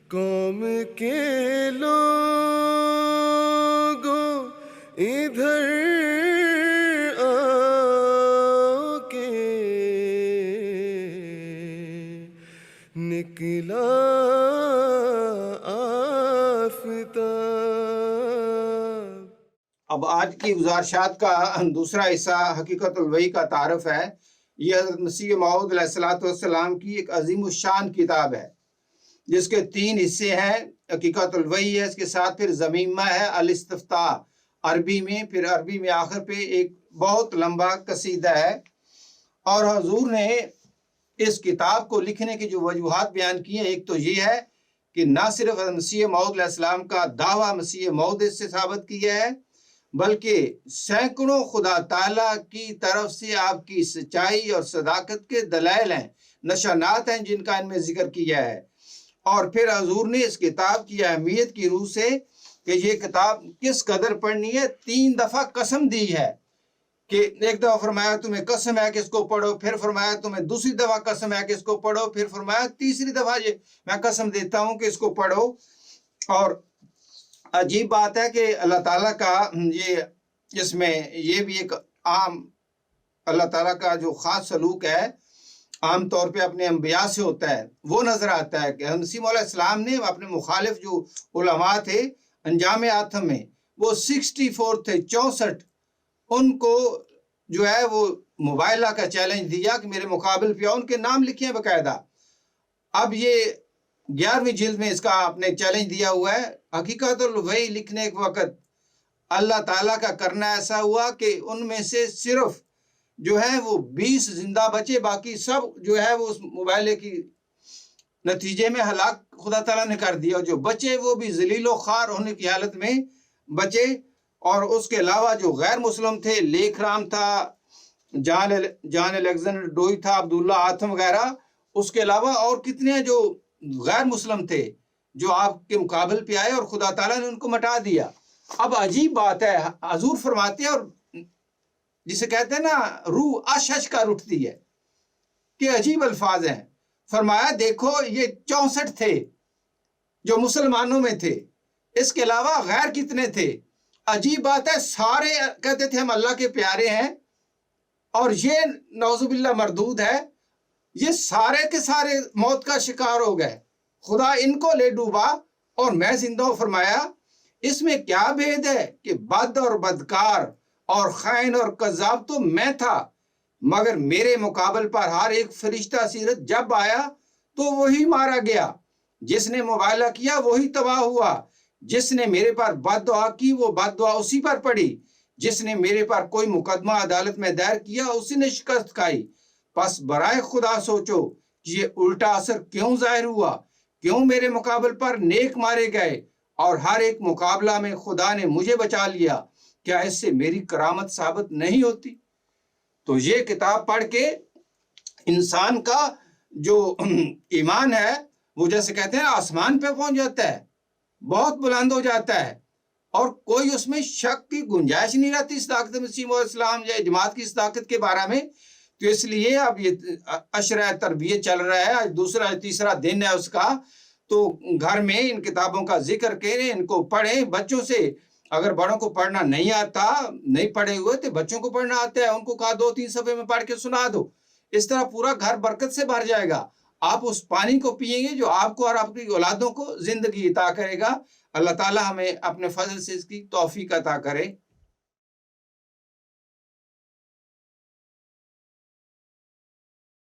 قوم کے لوگوں ادھر آؤ کے نکلا آفتاب۔ اب آج کی گزارشات کا دوسرا حصہ حقیقت الوحی کا تعارف ہے۔ یہ حضرت مسیح موعود علیہ السلام کی ایک عظیم الشان کتاب ہے جس کے 3 حصے ہیں۔ حقیقت الوحی ہے، اس کے ساتھ پھر ضمیمہ ہے، الاستفتاء عربی میں، پھر عربی میں آخر پہ ایک بہت لمبا قصیدہ ہے۔ اور حضور نے اس کتاب کو لکھنے کی جو وجوہات بیان کی ہیں، ایک تو یہ ہے کہ نہ صرف مسیح موعود علیہ السلام کا دعویٰ مسیح موعود سے ثابت کیا ہے، بلکہ سینکڑوں خدا تعالیٰ کی طرف سے آپ کی سچائی اور صداقت کے دلائل ہیں، نشانات ہیں جن کا ان میں ذکر کیا ہے۔ اور پھر حضور نے اس کتاب کی اہمیت کی روح سے کہ یہ کتاب کس قدر پڑھنی ہے 3 دفعہ قسم دی ہے، کہ ایک دفعہ فرمایا تمہیں قسم ہے کہ اس کو پڑھو، پھر فرمایا تمہیں دوسری دفعہ قسم ہے کہ اس کو پڑھو، پھر فرمایا تیسری دفعہ یہ میں قسم دیتا ہوں کہ اس کو پڑھو۔ اور عجیب بات ہے کہ اللہ تعالیٰ کا اس میں یہ بھی ایک عام اللہ تعالیٰ کا جو خاص سلوک ہے عام طور پہ اپنے انبیاء سے ہوتا ہے، وہ نظر آتا ہے کہ مسیح علیہ السلام نے اپنے مخالف جو علماء تھے انجام آتم میں، وہ 64 تھے، 64، ان کو جو ہے وہ موبائلہ کا چیلنج دیا کہ میرے مقابل پہ ان کے نام لکھیں باقاعدہ۔ اب یہ 11ویں جلد میں اس کا اپنے چیلنج دیا ہوا ہے۔ حقیقت الوحی لکھنے کے وقت اللہ تعالیٰ کا کرنا ایسا ہوا کہ ان میں سے صرف جو ہے وہ 20 زندہ بچے، باقی سب جو ہے وہ اس موبائلے کی نتیجے میں ہلاک خدا تعالیٰ نے کر دیا۔ جو بچے وہ بھی ذلیل و خوار ہونے کی حالت میں بچے۔ اور اس کے علاوہ جو غیر مسلم تھے، لیک رام تھا، جان الیگزینڈر ڈوئی تھا، عبداللہ آتم وغیرہ، اس کے علاوہ اور کتنے جو غیر مسلم تھے جو آپ کے مقابل پہ آئے اور خدا تعالیٰ نے ان کو مٹا دیا۔ اب عجیب بات ہے، حضور فرماتے ہیں، اور جسے کہتے ہیں نا روح اش کر اٹھتی ہے کہ عجیب الفاظ ہیں۔ فرمایا دیکھو یہ 64 تھے جو مسلمانوں میں تھے، اس کے علاوہ غیر کتنے تھے۔ عجیب بات ہے، سارے کہتے تھے ہم اللہ کے پیارے ہیں، اور یہ نعوذ باللہ مردود ہے، یہ سارے کے سارے موت کا شکار ہو گئے، خدا ان کو لے ڈوبا اور میں زندہ ہوں۔ فرمایا اس میں کیا بھید ہے کہ بد اور بدکار اور خائن اور کذاب تو میں تھا، مگر میرے مقابل پر ہر ایک فرشتہ سیرت جب آیا تو وہی مارا گیا، جس نے مبالغہ کیا وہی تباہ ہوا، جس نے میرے پر بد دعا کی وہ بد دعا اسی پر پڑی، جس نے میرے پر کوئی مقدمہ عدالت میں دائر کیا اسی نے شکست کھائی۔ پس برائے خدا سوچو کہ یہ الٹا اثر کیوں ظاہر ہوا، کیوں میرے مقابل پر نیک مارے گئے اور ہر ایک مقابلہ میں خدا نے مجھے بچا لیا، کیا اس سے میری کرامت ثابت نہیں ہوتی؟ تو یہ کتاب پڑھ کے انسان کا جو ایمان ہے وہ جیسے کہتے ہیں آسمان پہ پہنچ جاتا ہے، بہت بلند ہو جاتا ہے، اور کوئی اس میں شک کی گنجائش نہیں رہتی صداقت مسیح علیہ السلام یا جماعت کی صداقت کے بارے میں۔ تو اس لیے اب یہ عشرہ تربیت چل رہا ہے، آج دوسرا تیسرا دن ہے اس کا، تو گھر میں ان کتابوں کا ذکر کریں، ان کو پڑھیں بچوں سے۔ اگر بڑوں کو پڑھنا نہیں آتا، نہیں پڑھے ہوئے تو بچوں کو پڑھنا آتا ہے، ان کو کہا 2-3 صفحے میں پڑھ کے سنا دو، اس طرح پورا گھر برکت سے بھر جائے گا۔ آپ اس پانی کو پیئیں گے جو آپ کو اور آپ کی اولادوں کو زندگی عطا کرے گا۔ اللہ تعالیٰ ہمیں اپنے فضل سے اس کی توفیق عطا کرے۔